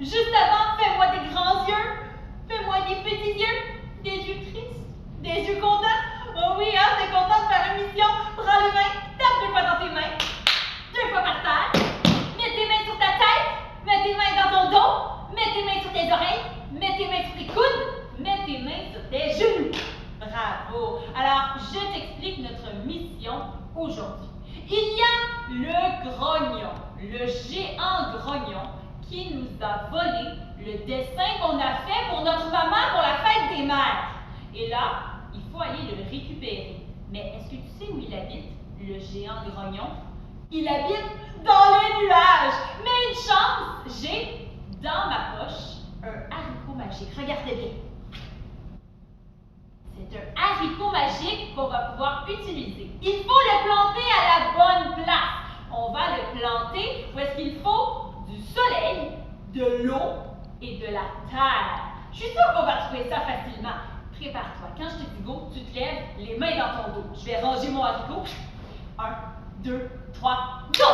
Juste avant, fais-moi des grands yeux. Fais-moi des petits yeux. Des yeux tristes. Des yeux contents. Oh oui, hein, t'es content de faire une mission. Prends les mains, tape 2 fois dans tes mains. 2 fois par terre. Mets tes mains sur ta tête. Mets tes mains dans ton dos. Mets tes mains sur tes oreilles. Mets tes mains sur tes coudes. Mets tes mains sur tes genoux. Bravo. Alors, je t'explique notre mission aujourd'hui. Il y a le grognon, le géant grognon, qui nous a volé le dessin qu'on a fait pour notre maman pour la fête des mères. Et là, il faut aller le récupérer. Mais est-ce que tu sais où il habite, le géant grognon? Il habite dans les nuages. Mais une chance, j'ai dans ma poche un haricot magique. Regardez bien. C'est un haricot magique qu'on va pouvoir utiliser. Il faut le planter à la bonne place. On va le planter où est-ce qu'il faut du soleil, de l'eau et de la terre. Je suis sûre qu'on va trouver ça facilement. Prépare-toi. Quand je te dis go, tu te lèves, les mains dans ton dos. Je vais ranger mon haricot. 1, 2, 3, go!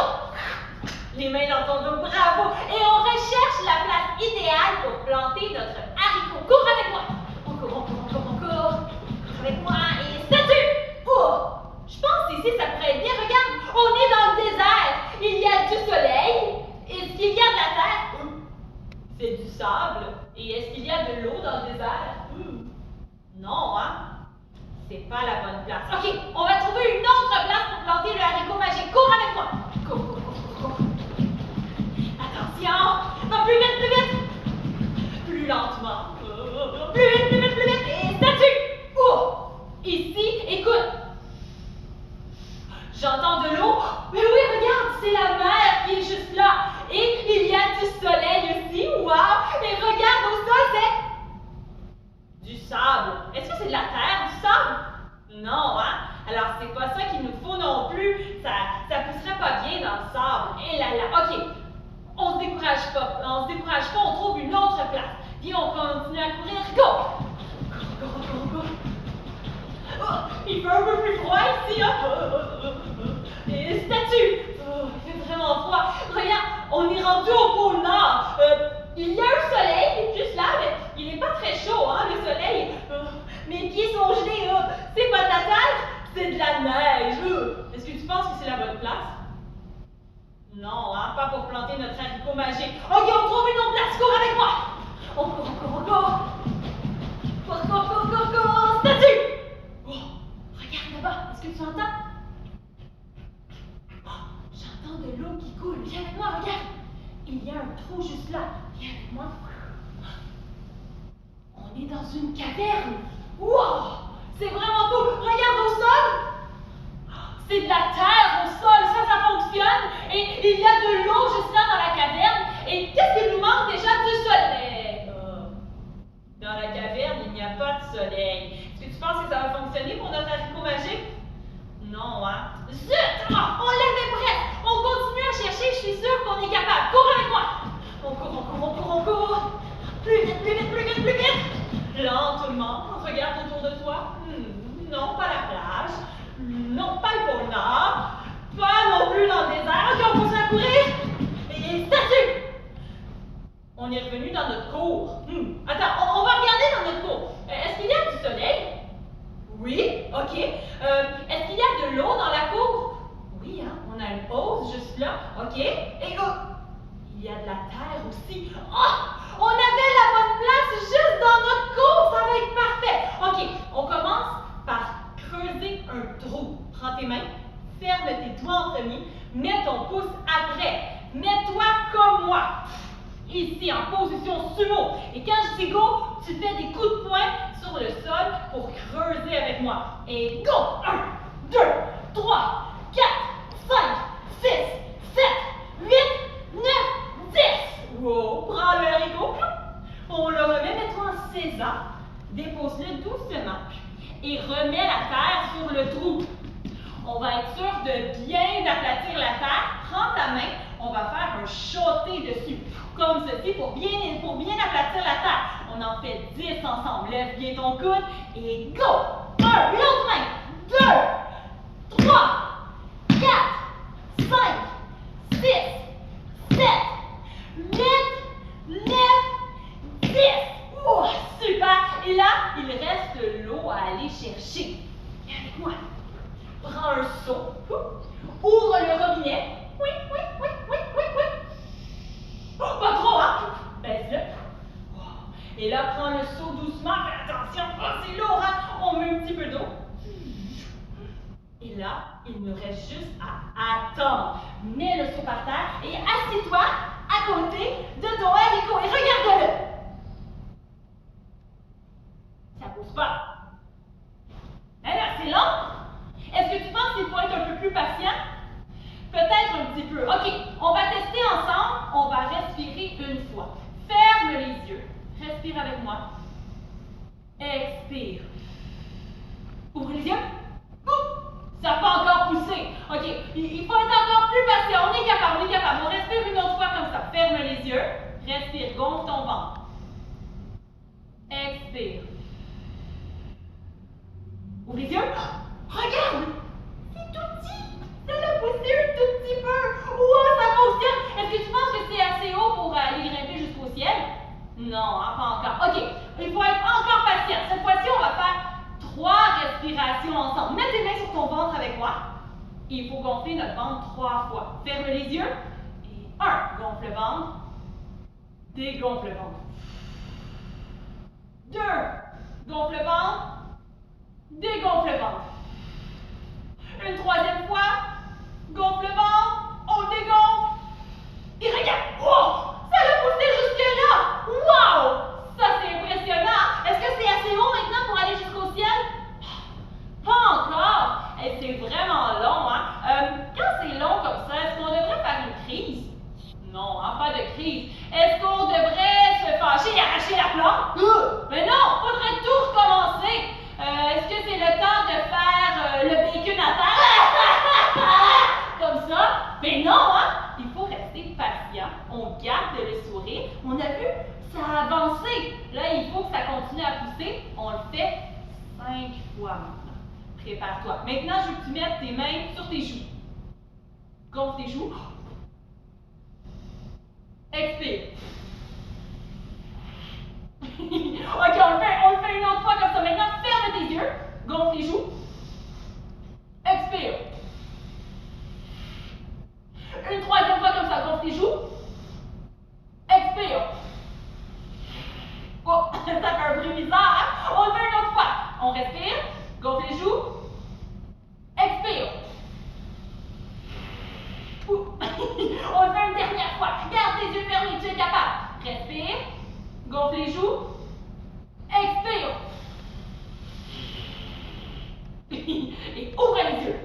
Les mains dans ton dos, bravo! Et on recherche la place idéale pour planter notre haricot. Cours avec moi! On court, on court, on court, on court. Avec moi et statue! Oh! Je pense qu'ici ça pourrait être bien. Regarde, on est dans le désert. Il y a du soleil. Est-ce qu'il y a de la terre? C'est du sable. Et est-ce qu'il y a de l'eau dans le désert? Non, hein? C'est pas la bonne place. Ok, on va trouver une autre place pour planter le haricot magique. Cours avec moi! Cours, cours, cours, cours, cours. Attention! Non, plus vite, plus vite! Plus lentement. Plus vite, plus vite, plus vite! Et statue! Oh! Ici, écoute! J'entends de l'eau. Mais oui, regarde, c'est la mer qui est juste là. Et il y a du soleil aussi. Waouh! Et regarde au sol, c'est du sable. Est-ce que c'est de la terre, du sable? Non, hein? Alors, c'est pas ça qu'il nous faut non plus. Ça pousserait pas bien dans le sable. Et là là. OK. On se décourage pas. On se décourage pas, on trouve une autre place. Puis on continue à courir. Go! Go, go, go, go. Oh, il fait un peu plus froid ici, hein? Et statue! Oh, il fait vraiment froid. Regarde, on est rendu au pôle Nord. Il y a un soleil juste là, mais il n'est pas très chaud, hein, le soleil. Mes pieds sont gelés. C'est pas de la terre, c'est de la neige. Est-ce que tu penses que c'est la bonne place? Non, hein, pas pour planter notre haricot magique. Ok, on trouve une autre place. Cours avec moi. On court, on court, on court. Cours, cours, cours, cours, cours. Statue! Regarde là-bas, est-ce que tu entends? Oh, j'entends de l'eau qui coule. Viens avec moi, regarde. Il y a un trou juste là. Viens avec moi. On est dans une caverne. Wow! C'est vraiment cool. Regarde au sol. C'est de la terre au sol. Ça fonctionne. Et il y a de l'eau juste là dans la caverne. Et qu'est-ce qu'il nous manque déjà? Du soleil. Dans la caverne, il n'y a pas de soleil. Est-ce que tu penses que ça va fonctionner pour notre haricot magique? Non, hein? Zut! Oh, on l'avait prête! On continue à chercher, je suis sûre qu'on est capable. Cours avec moi! On court, on court, on court, on court! Plus vite, plus vite, plus vite, plus vite! Lentement, regarde autour de toi. Non, pas la plage. Non, pas le pôle Nord. Pas non plus dans le désert. Ok, on continue à courir. Et statue! On est revenu dans notre cour. Attends, on va regarder dans notre cour. Est-ce qu'il y a du soleil? Oui, ok. Est-ce qu'il y a de l'eau dans la cour? Oui, hein, on a une pause juste là. Ok. Et il y a de la terre aussi. Oh! On avait la bonne place juste dans notre cour. Ça va être parfait. Ok, on commence par creuser un trou. Prends tes mains, ferme tes doigts en premier, mets ton pouce après. Mets-toi comme moi. Ici, en position sumo. Et quand je dis go, tu fais des coups de poing sur le sol pour creuser avec moi. Et go! 1, 2, 3, 4, 5, 6, 7, 8, 9, 10. Wow! Prends le haricot. On le remet, mets-toi en sésame. Dépose-le doucement. Et remets la terre sur le trou. On va être sûr de bien aplatir la terre. Prends ta main, on va faire un shotté dessus. Comme ceci pour bien aplatir la terre. On en fait 10 ensemble. Lève bien ton coude et go! 1, l'autre main. 2, 3, 4, 5, 6, 7, 8, 9, Prends un seau. Ouvre le robinet. Oui, oui, oui, oui, oui, oui. Oh, pas trop, hein? Baisse-le. Et là, prends le seau doucement. Fais attention. Oh, c'est lourd, hein? On met un petit peu d'eau. Et là, il me reste juste à attendre. Mets le seau par terre et assieds-toi à côté de ton haricot et regarde-le. Ça pousse pas. Alors, c'est long. Est-ce que tu penses qu'il faut être un peu plus patient? Peut-être un petit peu. OK, on va tester ensemble. On va respirer une fois. Ferme les yeux. Respire avec moi. Expire. Ouvre les yeux. Ça n'a pas encore poussé. OK, il faut être encore plus patient. On est capable, on est capable. On respire une autre fois comme ça. Ferme les yeux. Respire, gonfle ton ventre. Expire. Ouvre les yeux. Regarde! C'est tout petit. Ça l'a poussé un tout petit peu. Wow, ça fonctionne. Est-ce que tu penses que c'est assez haut pour aller grimper jusqu'au ciel? Non, hein, pas encore. OK, il faut être encore patient. Cette fois-ci, on va faire 3 respirations ensemble. Mets tes mains sur ton ventre avec moi. Il faut gonfler notre ventre 3 fois. Ferme les yeux. Et 1, gonfle le ventre. Dégonfle le ventre. 2, gonfle le ventre. Dégonfle le ventre. Une 3e fois. Gonfle le ventre. On dégonfle. Et regarde. Oh! Ça l'a poussé jusque-là. Wow! Ça, c'est impressionnant. Est-ce que c'est assez haut maintenant pour aller jusqu'au ciel? Pas encore. Et c'est vraiment long, hein? Quand c'est long comme ça, est-ce qu'on devrait faire une crise? Non, hein, pas de crise. Est-ce qu'on devrait se fâcher et arracher la plante? Mais non, faudrait tout recommencer. Est-ce que c'est le temps de faire le bacon à terre? Comme ça? Mais non, hein? Il faut rester patient. On garde le sourire. On a vu, ça a avancé. Là, il faut que ça continue à pousser. On le fait 5 fois maintenant. Prépare-toi. Maintenant, je veux que tu mettes tes mains sur tes joues. Gonfle tes joues. Expire. OK, on le fait une autre fois comme ça. Maintenant, ferme tes yeux. Gonfle tes joues. Expire. Une 3e fois comme ça. Gonfle tes joues. Expire. Oh, ça fait un bruit bizarre, hein? On le fait une autre fois. On respire. Gonfle les joues. Expire. On le fait une dernière fois. Garde tes yeux fermés, tu es capable. Respire. Gonfle les joues. Expire. Et ouvre les yeux.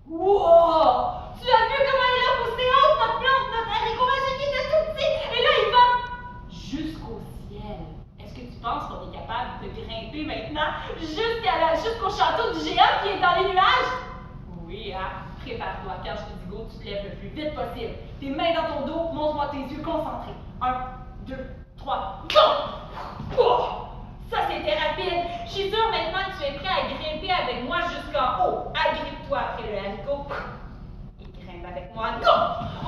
Wow! Tu as vu comment il a poussé haut notre plante, notre haricot magique était tout petit. Et là, il va jusqu'au ciel. Est-ce que tu penses qu'on est capable de grimper maintenant jusqu'au château du géant qui est dans les nuages? Oui, hein? Prépare-toi. Quand je te dis go, tu te lèves le plus vite possible. Tes mains dans ton dos, montre-moi tes yeux concentrés. 1, 2, 3, go! Oh! Ça, c'était rapide. Je suis sûre maintenant que tu es prêt à grimper avec moi jusqu'en haut. Agrippe-toi après le haricot. Et grimpe avec moi. Go!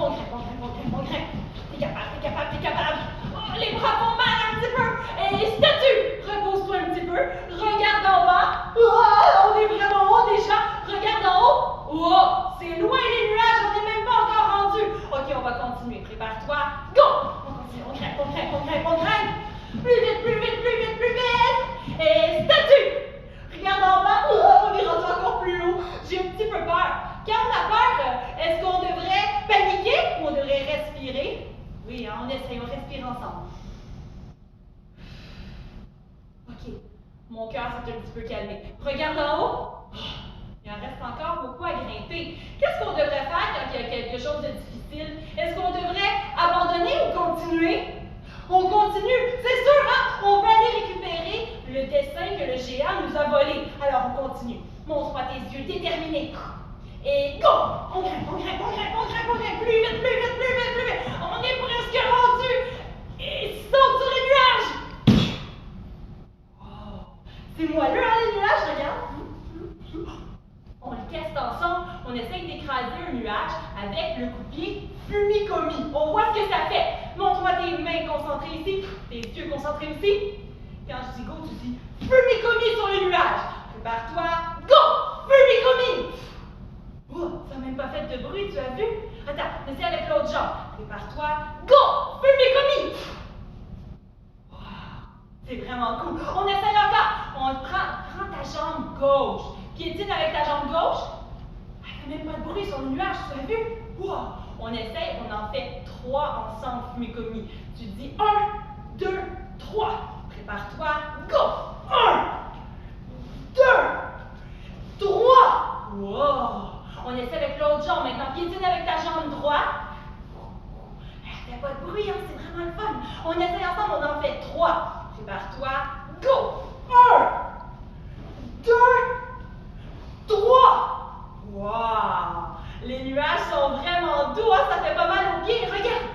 On grimpe, on grimpe, on grimpe, on grimpe. T'es capable, t'es capable, t'es capable. Oh, les bras font mal un petit peu. Et statue, repose-toi un petit peu. Regarde en bas. Oh, on est vraiment haut déjà. Regarde en haut. Oh, c'est loin les nuages. On n'est même pas encore rendu. OK, on va continuer. Prépare-toi. Go! On continue, on grimpe, on grimpe, on grimpe, on grimpe. Plus vite, plus vite, plus vite, plus vite. Et statue. Regarde en bas. Oh, on est rendu encore plus haut. J'ai un petit peu peur. Quand on a peur, est-ce qu'on devrait paniquer ou on devrait respirer? Oui, hein, on essaye, on respire ensemble. OK, mon cœur s'est un petit peu calmé. Regarde en haut. Il en reste encore beaucoup à grimper. Qu'est-ce qu'on devrait faire quand il y a quelque chose de difficile? Est-ce qu'on devrait abandonner ou continuer? On continue, c'est sûr, hein? On va aller récupérer le dessin que le géant nous a volé. Alors, on continue. Montre-moi tes yeux déterminés. Et go! On grimpe, on grimpe, on grimpe, on grimpe, on grimpe. Plus vite, plus vite, plus vite, plus vite. On est presque rendu. Et saute sur les nuages. Oh, c'est moelleux, hein, les nuages, regarde. On le teste ensemble. On essaye d'écraser un nuage avec le coupier Fumikomi. On voit ce que ça fait. Montre-moi tes mains concentrées ici. Tes yeux concentrés ici. Quand je dis go, tu dis Fumikomi sur les nuages. Prépare-toi. Go! même pas fait de bruit, tu as vu? Attends, essaie avec l'autre jambe. Prépare-toi. Go! Fumée commis! C'est vraiment cool. On essaye encore. On prend ta jambe gauche. Piétine avec ta jambe gauche. Elle fait même pas de bruit sur le nuage, tu as vu? Wow. On essaye, on en fait 3 ensemble, fumée commis. Tu dis 1, 2, 3. Prépare-toi. Go! 1, 2, 3. Wow. On essaie avec l'autre jambe. Maintenant, piétine avec ta jambe droite. Elle fait pas de bruit, hein? C'est vraiment le fun. On essaye ensemble, on en fait 3. Prépare-toi. Go! 1, 2, 3. Wow! Les nuages sont vraiment doux, hein? Ça fait pas mal aux pieds. Regarde!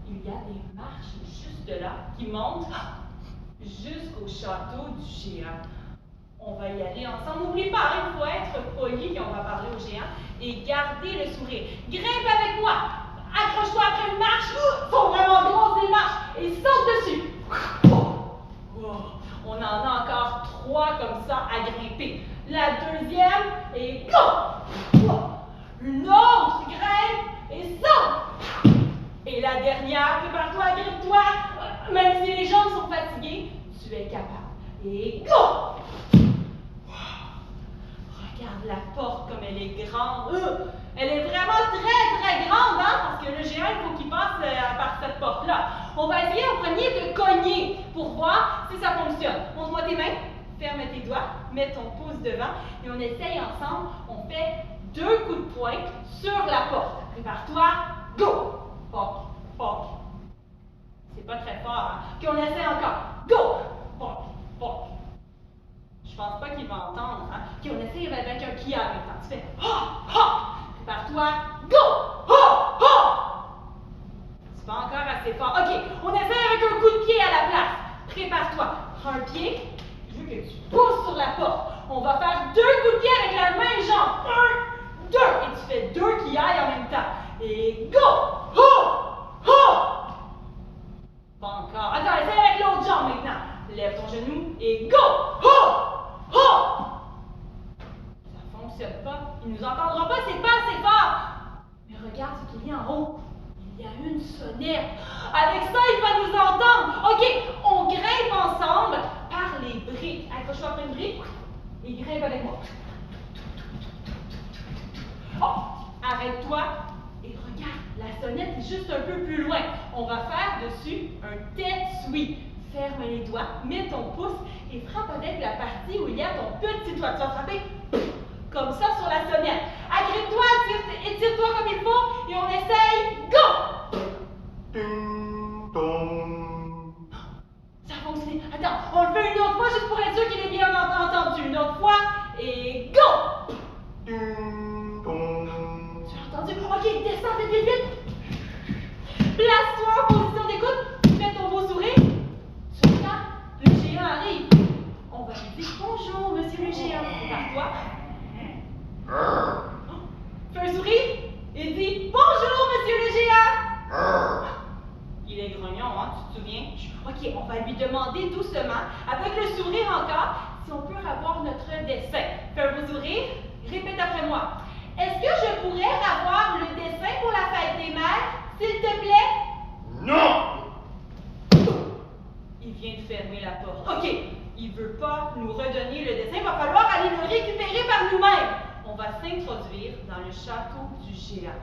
Il y a des marches juste là qui montent jusqu'au château du géant. On va y aller ensemble. N'oublie pas, il faut être poli quand on va parler au géant et garder le sourire. Grimpe avec moi. Accroche-toi après une marche. Sont vraiment grosses les marches et saute dessus. On en a encore 3 comme ça à grimper. La deuxième et go! Une autre grimpe et saute. Et la dernière, prépare-toi, grippe-toi. Même si les jambes sont fatiguées, tu es capable. Et go! Regarde la porte comme elle est grande. Elle est vraiment très grande, hein? Parce que le géant, il faut qu'il passe par cette porte-là. On va essayer en premier de cogner pour voir si ça fonctionne. Montre-moi tes mains, ferme tes doigts, mets ton pouce devant et on essaye ensemble. On fait 2 coups de poing sur la porte. Prépare-toi, go! Poc, poc. C'est pas très fort, hein? Puis on essaie encore. Go! Poc, poc. Je pense pas qu'il va entendre, hein? Ok, on essaye avec un kia maintenant. Tu fais ha, ha! Prépare-toi, go! Ha, ha! C'est pas encore assez fort. Ok, on essaie avec un coup de pied à la place. Prépare-toi. Prends un pied, je veux que tu pousses sur la porte. On va faire 2 coups de pied avec la même jambe. 1, 2. Et tu fais 2 qui aillent en même temps. Et go! Ha, ha! Pas encore. Attends, essaie avec l'autre jambe maintenant. Lève ton genou et go! Ha! Ha! Ça fonctionne pas. Il nous entendra pas, c'est pas assez fort. Mais regarde ce qu'il y a en haut. Il y a une sonnette. Avec ça, il va nous entendre. OK, on grimpe ensemble par les briques. Accroche-toi après une brique et grimpe avec moi. Oh, arrête-toi et regarde, la sonnette est juste un peu plus loin. On va faire dessus un tetsuie. Ferme les doigts, mets ton pouce et frappe avec la partie où il y a ton petit doigt. Tu vas frapper comme ça sur la sonnette. Agrippe-toi, étire-toi comme il faut et on essaye. Go! Ding dong. Ça a fonctionné. Attends, on le fait une autre fois juste pour être sûr qu'il est bien entendu. Une autre fois et go! Ding dong. Tu as entendu? OK, descends vite. Place-toi en position d'écoute. Fais ton beau sourire. Tu regardes, le géant arrive. On va lui dire bonjour, monsieur le géant. Prépare-toi. Fais un sourire et dis bonjour, monsieur le géant. Il est grognon, hein, tu te souviens? OK, on va lui demander doucement, avec le sourire encore, si on peut avoir notre dessin. Fais un beau sourire, répète après moi. Est-ce que je pourrais avoir le dessin pour la fête des mères, s'il te plaît? Non! Il vient de fermer la porte. OK, il ne veut pas nous redonner le dessin, il va falloir aller le récupérer par nous-mêmes. On va s'introduire dans le château du géant.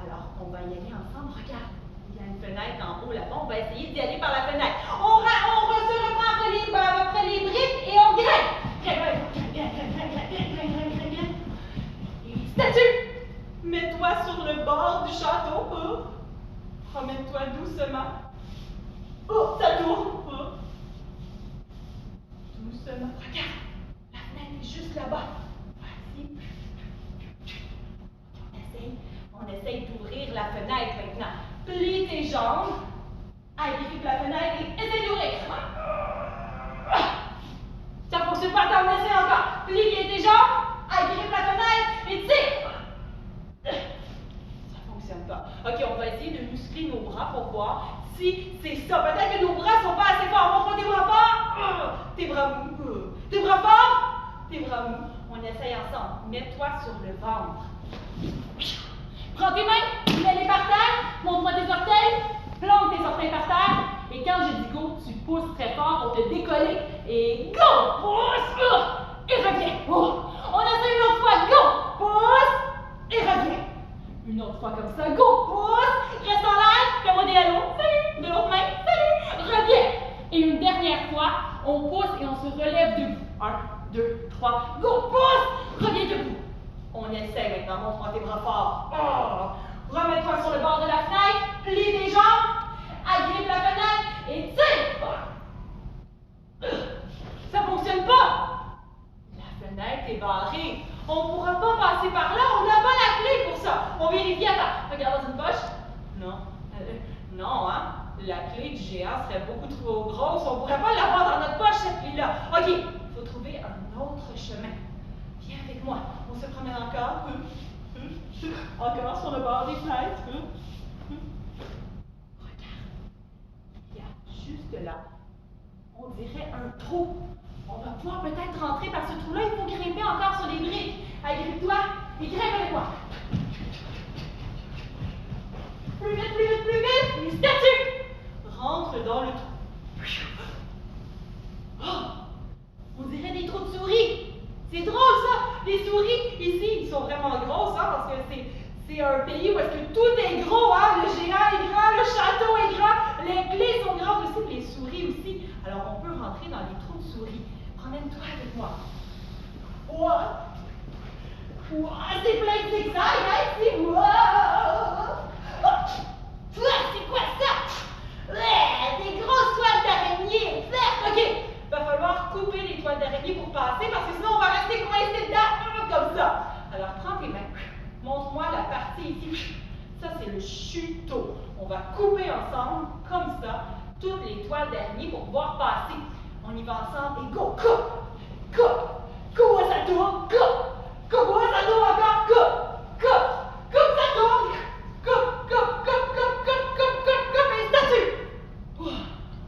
Alors, on va y aller ensemble. Regarde, il y a une fenêtre en haut là-bas. On va essayer d'y aller par la fenêtre. On se reprend après les briques et on grimpe. Et statue! Mets-toi sur le bord du château. Promène-toi doucement. Oh, ça tourne. Doucement. Regarde, la fenêtre est juste là-bas. Voici. On essaye d'ouvrir la fenêtre maintenant. Plie tes jambes, agrippe la fenêtre et essaye d'ouvrir. Ça fonctionne pas, attends, on essaie encore. Plie bien tes jambes, agrippe la fenêtre et tire. Ça fonctionne pas. OK, on va essayer de muscler nos bras pour voir si c'est ça. Peut-être que nos bras sont pas assez forts. Montre-moi tes bras forts. Tes bras mous. Tes bras forts. Tes bras mous. On essaye ensemble. Mets-toi sur le ventre. Prends tes mains, mets-les par terre, montre-moi tes orteils, plante tes orteils par terre, et quand je dis go, tu pousses très fort pour te décoller, et go! Pousse! Et reviens! Oh. On essaie une autre fois, go! Pousse! Et reviens! Une autre fois comme ça, go! Pousse! Reste en l'air, fais-moi des halos, salut! De l'autre main, salut! Reviens! Et une dernière fois, on pousse et on se relève debout. 1, 2, 3, go! Pousse! Reviens debout. On essaie maintenant, montre-moi tes bras forts. Oh. Remets-toi sur le bord de la fenêtre, plie tes jambes, agrippe la fenêtre et tire. Ça fonctionne pas. La fenêtre est barrée. On ne pourra pas passer par là, on n'a pas la clé pour ça. On vérifie, attends, regarde dans une poche. Non, non, hein. La clé du géant serait beaucoup trop grosse, on ne pourrait pas l'avoir dans notre poche, cette clé-là. OK, il faut trouver un autre chemin. Viens avec moi, on se promène encore. Encore sur le bord des fenêtres. Regarde, il y a juste là, on dirait un trou. On va pouvoir peut-être rentrer par ce trou-là, il faut grimper encore sur les briques. Agrippe-toi et grimpe avec moi. Plus vite, plus vite, plus vite, une statue. Rentre dans le trou. Oh, on dirait des trous de souris. C'est drôle ça! Les souris, ici, ils sont vraiment grosses, hein, parce que c'est un pays où est-ce que tout est gros, hein? Le géant est grand, le château est grand, les clés sont grandes aussi, les souris aussi. Alors, on peut rentrer dans les trous de souris. Promène-toi avec moi. Ouah! Ouah, c'est plein de zigzags, hein, ici! Ouah! C'est quoi ça? Des grosses toiles d'araignée! OK! Va falloir couper les toiles d'araignée pour passer parce que sinon on va rester coincé dedans comme ça. Alors prends tes mains, montre-moi la partie ici. Ça c'est le chuteau. On va couper ensemble comme ça toutes les toiles d'araignée pour pouvoir passer. On y va ensemble et go, coupe, coupe, coupe ça tourne, coupe ça tourne encore, coupe ça tourne, coupe et statue.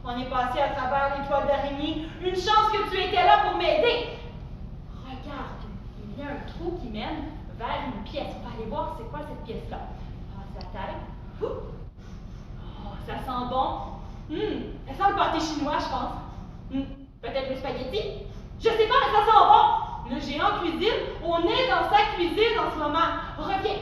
On est passé à travers les toiles d'araignée. Une chance que tu étais là pour m'aider. Regarde, il y a un trou qui mène vers une pièce. On va aller voir c'est quoi cette pièce-là. Passe la tête. Oh, ça sent bon. Ça sent le pâté chinois, je pense. Peut-être le spaghetti. Je sais pas, mais ça sent bon. Le géant cuisine. On est dans sa cuisine en ce moment. Reviens.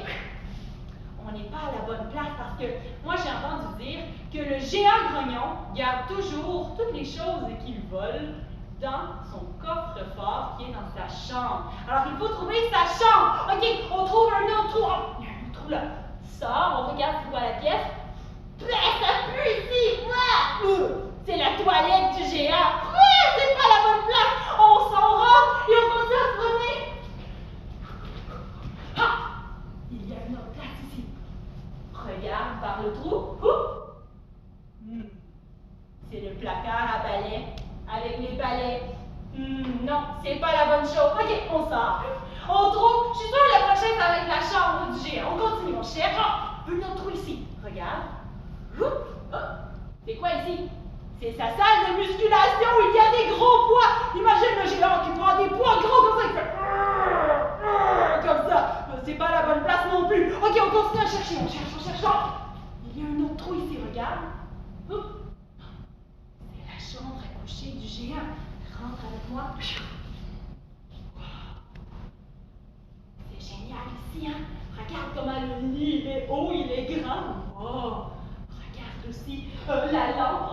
On n'est pas à la bonne place parce que moi j'ai entendu dire que le géant grognon garde toujours toutes les choses qu'il vole dans son coffre-fort qui est dans sa chambre. Alors il faut trouver sa chambre. OK, on trouve un autre trou. Oh, il y a un autre trou là. Sors, on regarde c'est quoi la pièce. Ça pue ici. C'est la toilette du géant. C'est pas la bonne place. On s'en rentre et on continue à se promener. Il y a une autre place ici. Regarde par le trou. C'est le placard à balais avec les balais. Non, c'est pas la bonne chose. OK, on sort. On trouve. Je suis sûre que la prochaine, ça va être la chambre du géant. On continue, on cherche. Un autre trou ici. Regarde. C'est quoi ici? C'est sa salle de musculation où il y a des gros poids. Imagine le géant qui prend des poids gros comme ça. Il fait comme ça. C'est pas la bonne place non plus. OK, on continue à chercher. On cherche. Il y a un autre trou ici, regarde. C'est la chambre à coucher du géant. Rentre avec moi. C'est génial ici, hein? Regarde comment le lit, il est haut, il est grand. Oh! Regarde aussi la lampe.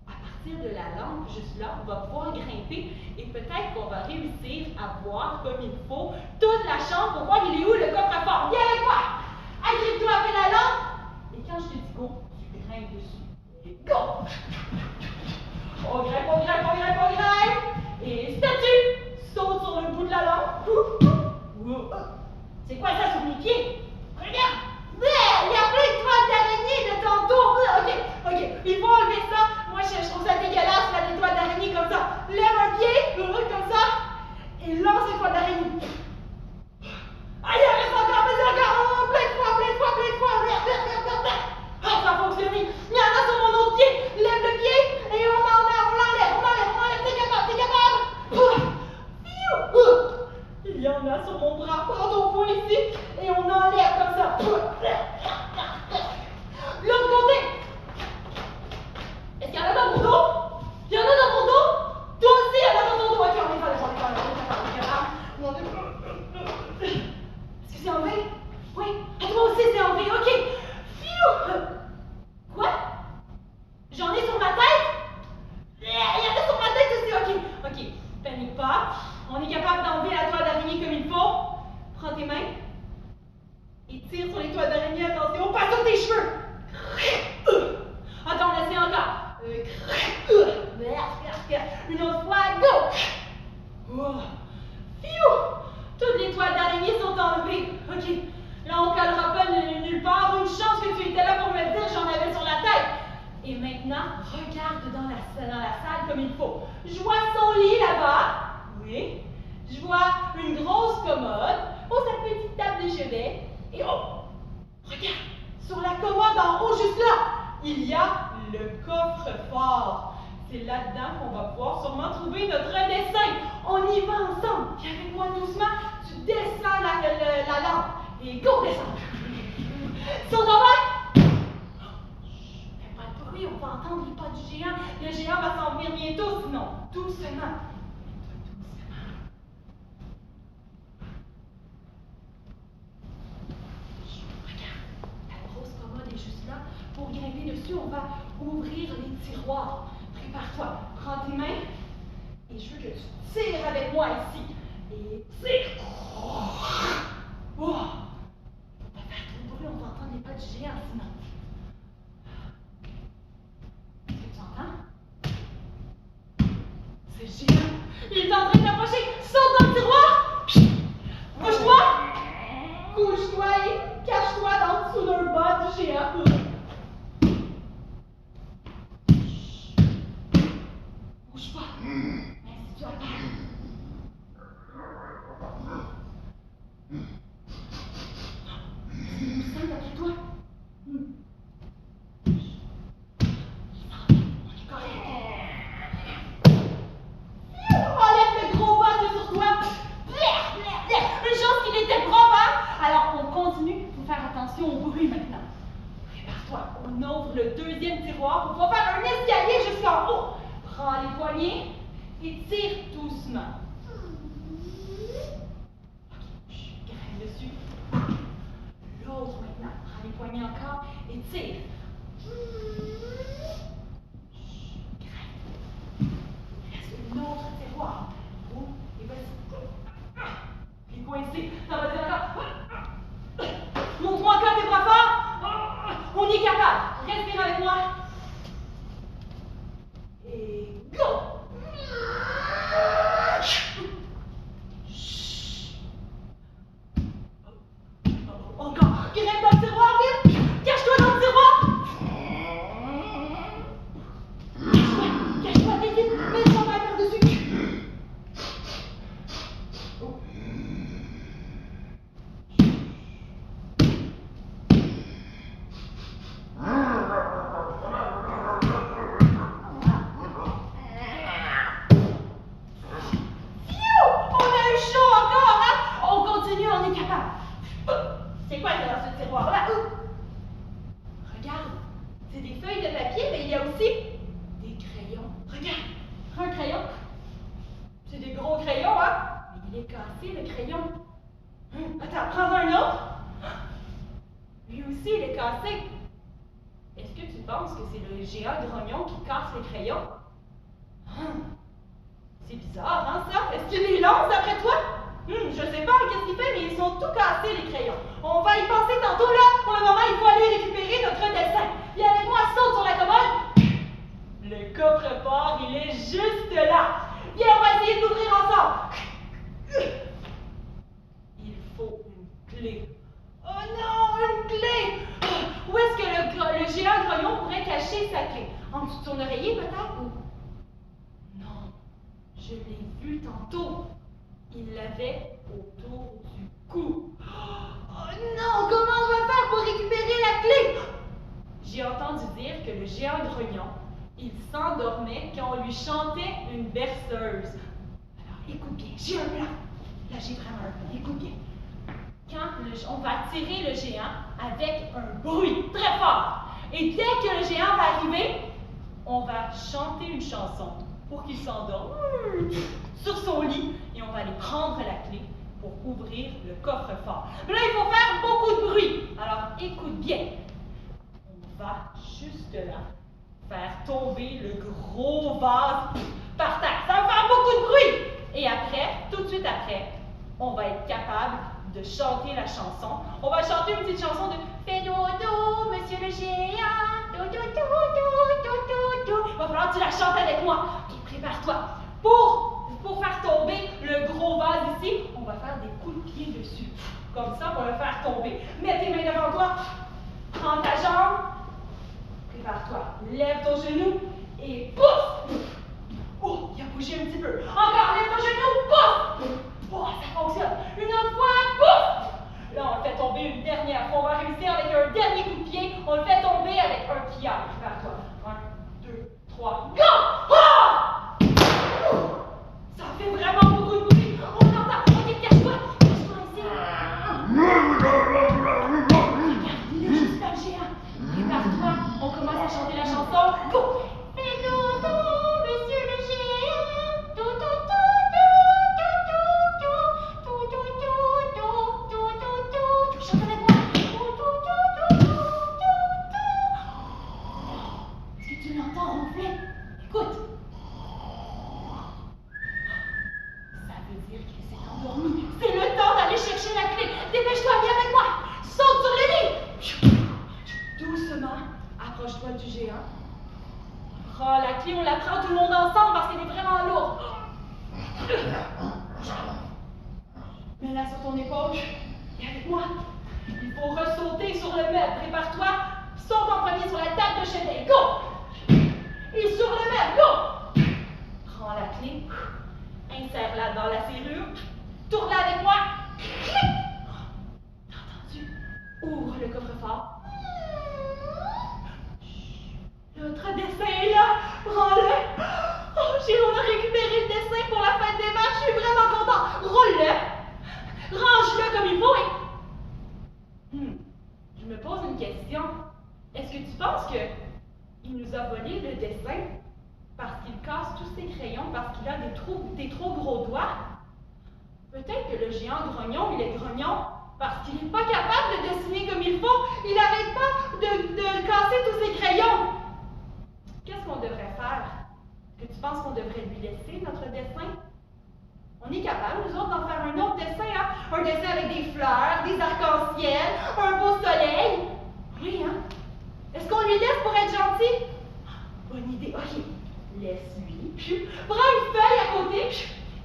À partir de la lampe, juste là, on va pouvoir grimper et peut-être qu'on va réussir à voir comme il faut toute la chambre pour voir il est où le coffre-fort. Viens avec moi! Agrippe-toi après la lampe et quand je te dis go, tu grimpes dessus. Et go! On grimpe. Et statue! Saute sur le bout de la lampe. C'est quoi ça sur mes pieds? Regarde! Il y a plein de toiles d'araignée de tantôt. OK. Il faut enlever ça. Moi, je trouve ça dégueulasse, là, des toiles d'araignée comme ça. Lève un pied, comme ça, et lance les toiles d'araignée. Aïe, il reste encore, vas-y encore. Plein de fois. Ça a fonctionné. Il y en a sur mon autre pied. Lève le pied, et on l'enlève. T'es capable. Il y en a sur mon bras. Prends ton poing ici et on enlève comme ça. L'autre côté. Est-ce qu'il y en a dans mon dos? Il y en a dans mon dos? Toi aussi, il y en a dans ton dos. Ok, on est capable. Est-ce que c'est enlevé? Oui. À toi aussi, c'est enlevé. Ok. Phew. Quoi? J'en ai sur ma tête? Il y en a sur ma tête aussi. Ok. Ok. Panique pas. On est capable d'enlever la toile d'araignée comme il faut. Prends tes mains et tire sur les toiles d'araignée. Attention, pas sur tes cheveux. Attends, laissez encore. Une autre fois, go! Oh. Phew! Toutes les toiles d'araignée sont enlevées. Ok. Là, on ne collera pas nulle part. Une chance que tu étais là pour me le dire, j'en avais sur la tête. Et maintenant, regarde dans la salle comme il faut. Je vois son lit là-bas. Oui. Je vois une grosse commode. Oh, sa petite table de chevet. Et oh! Regarde! Sur la commode en haut, juste là, il y a le coffre-fort. C'est là-dedans qu'on va pouvoir sûrement trouver notre dessin. On y va ensemble. Puis avec moi doucement, tu descends la lampe. Et go, descends. Saute en bas. Fais pas de bruit, on va entendre les pas du géant. Le géant va s'en venir bientôt, sinon. Doucement. Pour grimper dessus, on va ouvrir les tiroirs. Prépare-toi. Prends tes mains et je veux que tu tires avec moi ici. Et tire. Oh. Faut pas faire trop de bruit, on va entendre les pas du géant sinon. Est-ce que tu entends? C'est le géant. Il est en train de t'approcher. Saute dans le tiroir. Bouge-toi. Couche-toi et cache-toi dans dessous d'un bas du géant. Bouge pas. Mais si tu as peur. C'est une scène d'après toi. On est correct. Enlève le gros bas sur toi. Une chance qu'il était propre, hein? Alors on continue. Il faut faire attention au bruit maintenant. Prépare-toi. On ouvre le deuxième tiroir pour pouvoir faire un escalier jusqu'en haut. Prends les poignets et tire doucement. Ok, grimpe dessus. L'autre maintenant. Prends les poignets encore et tire. Grimpe. Il reste une autre tiroir. Oh, et vas-y. Les coincés. Ça va dire encore. Montre-moi encore tes bras forts. On est capable. Respire avec moi. Et go! Encore! Grimpe dans le tiroir, vite! Cache-toi dans le tiroir! Cache-toi, vite, vite! Mets ton main par-dessus! Oh. C'est quoi dans ce tiroir-là? Regarde, c'est des feuilles de papier, mais il y a aussi des crayons. Regarde, un crayon. C'est des gros crayons, hein? Mais il est cassé, le crayon. Attends, prends un autre. Lui aussi, il est cassé. Est-ce que tu penses que c'est le géant grognon qui casse les crayons? C'est bizarre, hein, ça? Est-ce qu'il les lance d'après toi? Je sais pas qu'est-ce qu'il fait, mais ils sont tout cassés, les crayons. On va y penser tantôt, là. Pour le moment, il faut aller récupérer notre dessin. Viens avec moi, saute sur la commode. Le coffre-fort, il est juste là. Viens, on va essayer de l'ouvrir ensemble. Il faut une clé. Oh non, une clé! Où est-ce que le géant grognon pourrait cacher sa clé? En dessous de son oreiller, peut-être? Ou... Non, je l'ai vu tantôt. Il l'avait autour du cou. Oh non, comment on va faire pour récupérer la clé? J'ai entendu dire que le géant grognon, il s'endormait quand on lui chantait une berceuse. Alors écoute bien, j'ai un plan. La partager vraiment un peu. Écoute bien. On va attirer le géant avec un bruit très fort. Et dès que le géant va arriver, on va chanter une chanson pour qu'il s'endorme sur son lit et on va aller prendre la clé pour ouvrir le coffre-fort. Mais là, il faut faire beaucoup de bruit. Alors, écoute bien. On va juste là faire tomber le gros vase par terre. Ça va faire beaucoup de bruit. Et après, tout de suite après, on va être capable de chanter la chanson. On va chanter une petite chanson de Fais dodo, monsieur le géant. Do, do, do, do, do, do, do. Il va falloir que tu la chantes avec moi. Ok, prépare-toi. Pour faire tomber le gros vase ici, on va faire des coups de pied dessus. Comme ça, pour le faire tomber. Mets tes mains devant toi. Prends ta jambe. Prépare-toi. Lève ton genou et pouf! Oh, il a bougé un petit peu. Encore, lève ton genou, pouf! Oh, ça fonctionne. Une autre fois, pouf! Là, on le fait tomber une dernière fois. On va réussir avec un dernier coup de pied. On le fait tomber avec un pied. Prépare-toi. 1, 2, 3, go! Ah! Ça fait vraiment beaucoup de bruit. On l'entend. Ok, cache-toi. Cache-toi ici. Regarde, il est juste là, le géant. Prépare-toi. On commence à chanter la chanson. Go! Fais dodo, monsieur le géant. Do, do, do, do, do, do, do, do, do, do, do, do, do, do. Chante avec moi. Do, do, do, do, do, do, do. Est-ce que tu l'entends ronfler? Écoute. Ça veut dire qu'il s'est endormi. C'est le temps d'aller chercher la clé. Dépêche-toi, viens avec moi. Saute sur le lit. Doucement, approche-toi du géant. Prends la clé, on la prend tout le monde ensemble parce qu'elle est vraiment lourde. Mets-la sur ton épaule. Viens avec moi. Il faut ressauter sur le meuble. Prépare-toi. Saute en premier sur la table de chevet. Go! Et sur le meuble. Go! Prends la clé. Insère-la dans la serrure. Tourne-la avec moi. Clic! T'as entendu? Ouvre le coffre-fort. Notre dessin est là. Prends-le. Oh, on a récupéré le dessin pour la fête des mères. Je suis vraiment content. Roule-le. Range-le comme il faut et... Je me pose une question. Est-ce que tu penses qu'il nous a volé le dessin parce qu'il casse tous ses crayons, parce qu'il a des trop gros doigts? Peut-être que le géant grognon, il est grognon parce qu'il n'est pas capable de dessiner comme il faut. Il n'arrête pas de casser tous ses crayons. Qu'est-ce qu'on devrait faire? Est-ce que tu penses qu'on devrait lui laisser notre dessin? On est capable, nous autres, d'en faire un autre dessin, hein? Un dessin avec des fleurs, des arcs-en-ciel, un beau soleil. Oui, hein? Est-ce qu'on lui laisse pour être gentil? Bonne idée. Ok, laisse-lui. Prends une feuille à côté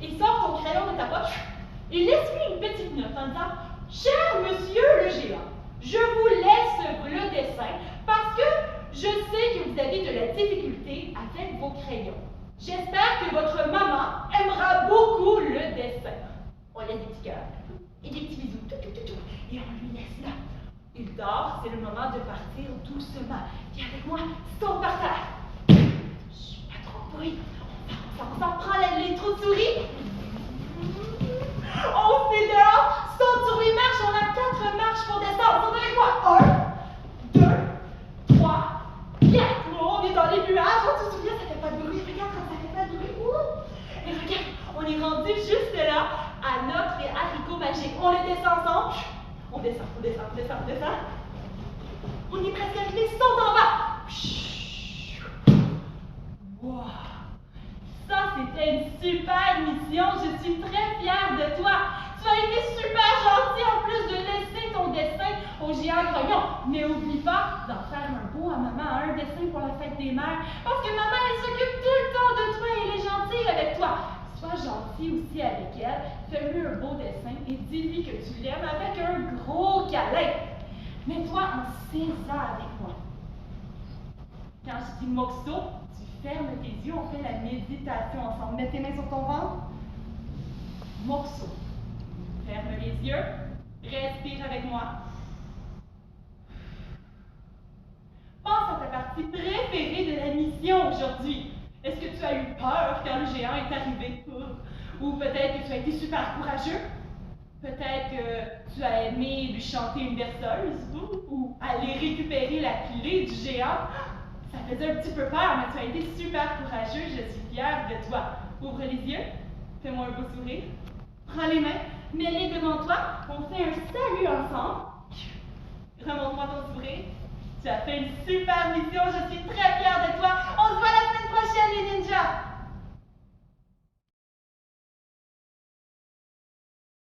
et sors ton crayon de ta poche et laisse-lui une petite note en disant « Cher monsieur le géant, je vous laisse le dessin parce que je sais que vous avez de la difficulté avec vos crayons. J'espère que votre maman aimera beaucoup le dessin. » On laisse des petits cœurs et des petits bisous. Et on lui laisse là. Il dort, c'est le moment de partir doucement. Viens avec moi, saute par terre. Chut, pas trop de bruit. On s'en prend les trous de souris. On se met dehors, saute sur les marches. On a 4 marches pour descendre. Saute avec moi. 1, 2, 3, 4. On est dans les nuages. Oh, tu te souviens, ça fait pas de bruit. Regarde comme ça fait pas de bruit. Ouh. Et regarde, on est rendu juste là à notre haricot magique. On le descend ensemble. On descend. On est presque arrivé, saute en bas. Wow. Ça, c'était une super mission. Je suis très fière de toi. Tu as été super gentil en plus de laisser ton dessin au géant grognon. Mais oublie pas d'en faire un beau à maman, un dessin pour la fête des mères. Parce que maman, elle s'occupe tout le temps de toi et elle est gentille avec toi. Sois gentil aussi avec elle. Fais-lui un beau dessin et dis-lui que tu l'aimes avec un gros câlin. Mets-toi en César avec moi. Quand je dis Moxo, tu fermes tes yeux, on fait la méditation ensemble. Mets tes mains sur ton ventre. Moxo. Ferme les yeux. Respire avec moi. Pense à ta partie préférée de la mission aujourd'hui. Est-ce que tu as eu peur quand le géant est arrivé? Ou peut-être que tu as été super courageux? Peut-être que tu as aimé lui chanter une berceuse ou aller récupérer la clé du géant. Ça faisait un petit peu peur, mais tu as été super courageux. Je suis fière de toi. Ouvre les yeux. Fais-moi un beau sourire. Prends les mains. Mets-les devant toi. On fait un salut ensemble. Remonte-moi ton sourire. Tu as fait une super mission. Je suis très fière de toi. On se voit la semaine prochaine, les ninjas.